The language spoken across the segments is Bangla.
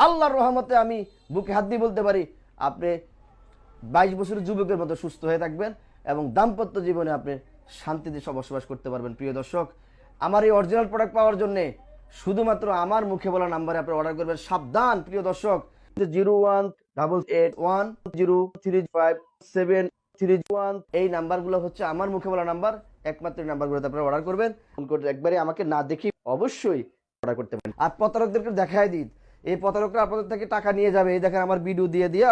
আল্লাহর রহমতে আমি বুকে হাত দিয়ে বলতে পারি আপনি 22 বছরের যুবকের মতো সুস্থ হয়ে থাকবেন এবং দাম্পত্য জীবনে আপনি শান্তিতে বসবাস করতে পারবেন। প্রিয় দর্শক, আমার এই অরিজিনাল প্রোডাক্ট পাওয়ার জন্য শুধুমাত্র আমার মুখে বলা নাম্বারে আপনি অর্ডার করবেন। সাবধান প্রিয় দর্শক, 0188103573 এই নাম্বারগুলো হচ্ছে আমার মুখে বলা নাম্বার। একমাত্র নাম্বারগুলোতে আপনারা অর্ডার করবেন। ফোন করে একবারে আমাকে না দেখি অবশ্যই অর্ডার করতে পারেন। আর প্রতারকদেরকে দেখায় দিন, এই প্রতারকরা আপনাদের থেকে টাকা নিয়ে যাবে। এই দেখেন আমার ভিডিও দিয়ে দিয়া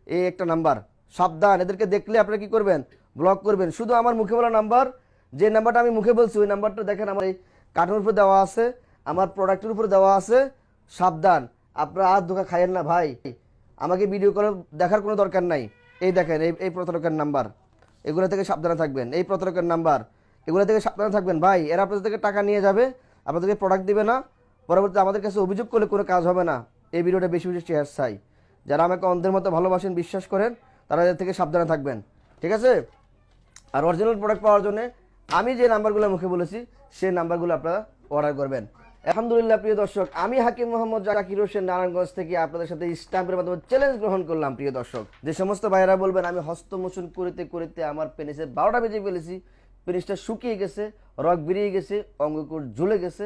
এই একটা নাম্বার। সাবধান, এদেরকে দেখলে আপনারা কি করবেন? ব্লক করবেন। শুধু আমার মুখে বলা নাম্বার, যে নাম্বারটা আমি মুখে বলছি ওই নাম্বারটা দেখেন আমার এই কার্টুনের উপর দেওয়া আছে, আমার প্রোডাক্টের উপর দেওয়া আছে। সাবধান, আপনারা আর ধোকা খাইয়েন না ভাই। আমাকে ভিডিও করে দেখার কোনো দরকার নাই। এই দেখেন এই প্রতারকের নাম্বার, এগুলো থেকে সাবধানে থাকবেন। এই প্রতারকের নাম্বার, এগুলো থেকে সাবধানে থাকবেন ভাই। এরা আপনাদের থেকে টাকা নিয়ে যাবে, আপনাদেরকে প্রোডাক্ট দিবে না, পরবর্তীতে আমাদের কাছে অভিযোগ করলে কোনো কাজ হবে না। এই ভিডিওটা বেশি বেশি শেয়ার চাই। যারা আমাকে অন্ধের মতো ভালোবাসেন, বিশ্বাস করেন, তারা এদের থেকে সাবধানে থাকবেন, ঠিক আছে? আর অরিজিনাল প্রোডাক্ট পাওয়ার জন্য আমি যে নাম্বারগুলো মুখে বলেছি সেই নাম্বারগুলো আপনারা অর্ডার করবেন। আলহামদুলিল্লাহ প্রিয় দর্শক, আমি হাকিম মোহাম্মদ জাকির হোসেন নারায়ণগঞ্জ থেকে আপনাদের সাথে স্ট্যাম্পের মাধ্যমে চ্যালেঞ্জ গ্রহণ করলাম। প্রিয় দর্শক, যে সমস্ত ভাইয়েরা বলবেন আমি হস্তমোচন করিতে করিতে আমার পেনিসের 12টা বেজে ফেলেছি, পেনিসটা শুকিয়ে গেছে, রগ বেরিয়ে গেছে, অঙ্গকুর ঝুলে গেছে,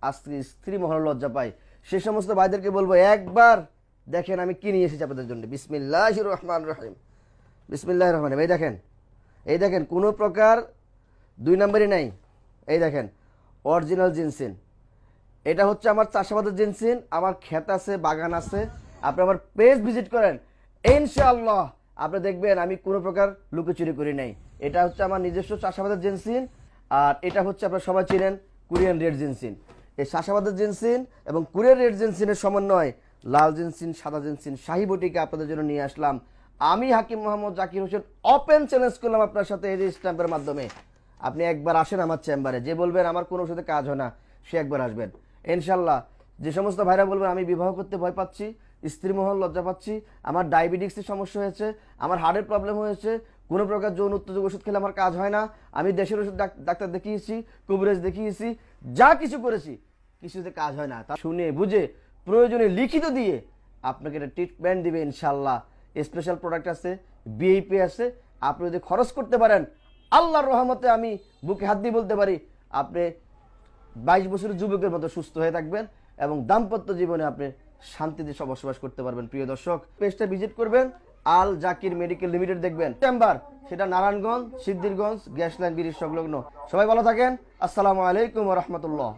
আজকে স্ত্রী মহল লজ্জা পায়, সে সমস্ত ভাইদেরকে বলবো একবার দেখেন আমি কি নিয়ে এসেছি আপনাদের জন্য। বিসমিল্লাহির রহমানির রহিম। বিসমিল্লাহির রহমানির রহিম। এই দেখেন কোনো প্রকার 2 নাম্বারই নাই। এই দেখেন অরিজিনাল জিনসিন। এটা হচ্ছে আমার চাষাবাদের জিনসিন। আমার ক্ষেত আছে, বাগান আছে। আপনি আমার পেজ ভিজিট করেন, ইনশাআল্লাহ আপনি দেখবেন আমি কোনো প্রকার লুকোচুরি করি নাই। এটা হচ্ছে আমার নিজস্ব চাষাবাদের জিনসিন। আর এটা হচ্ছে আপনারা সবাই চিনেন কোরিয়ান রেড জিনসিন। এই চাষাবাদের জিনসিন এবং কোরিয়ান রেড জিনসিনের সমন্বয় লাল জিনসিন, সাদা জিনসিন, শাহী বটিকে আপনাদের জন্য নিয়ে আসলাম। আমি হাকিম মোহাম্মদ জাকির হোসেন ওপেন চ্যালেঞ্জ করলাম আপনার সাথে এই স্ট্যাম্পের মাধ্যমে। আপনি একবার আসেন আমার চেম্বারে, যে বলবেন আমার কোনো ওষুধে কাজ হয় না সে একবার আসবেন ইনশাল্লাহ। যে সমস্ত ভাইরা বলবেন আমি বিবাহ করতে ভয় পাচ্ছি, স্ত্রী মহল লজ্জা পাচ্ছি, আমার ডায়াবেটিক্সের সমস্যা হয়েছে, আমার হার্টের প্রবলেম হয়েছে, কোনো প্রকার যৌন উত্তেজক ওষুধ খেলে আমার কাজ হয় না, আমি দেশের ওষুধ ডাক্তার দেখিয়েছি, কবিরাজ দেখিয়েছি, যা কিছু করেছি কিছুতে কাজ হয় না, তা শুনে বুঝে প্রয়োজনে লিখিত দিয়ে আপনাকে একটা ট্রিটমেন্ট দিবে ইনশাল্লাহ। স্পেশাল প্রোডাক্ট আছে, বিএইপি আছে। আপনি যদি খরচ করতে পারেন, আল্লাহর রহমতে আমি বুকে হাত দিয়ে বলতে পারি আপনি 22 বছরের যুবকের মতো সুস্থ হয়ে থাকবেন এবং দাম্পত্য জীবনে আপনি শান্তিতে বসবাস করতে পারবেন। প্রিয় দর্শক, পেজটা ভিজিট করবেন, আল জাকির মেডিকেল লিমিটেড দেখবেন চেম্বার, সেটা Narayanganj Siddhirganj gas line bridge সংলগ্ন। সবাই ভালো থাকেন। আসসালামু আলাইকুম ওয়া রাহমাতুল্লাহ।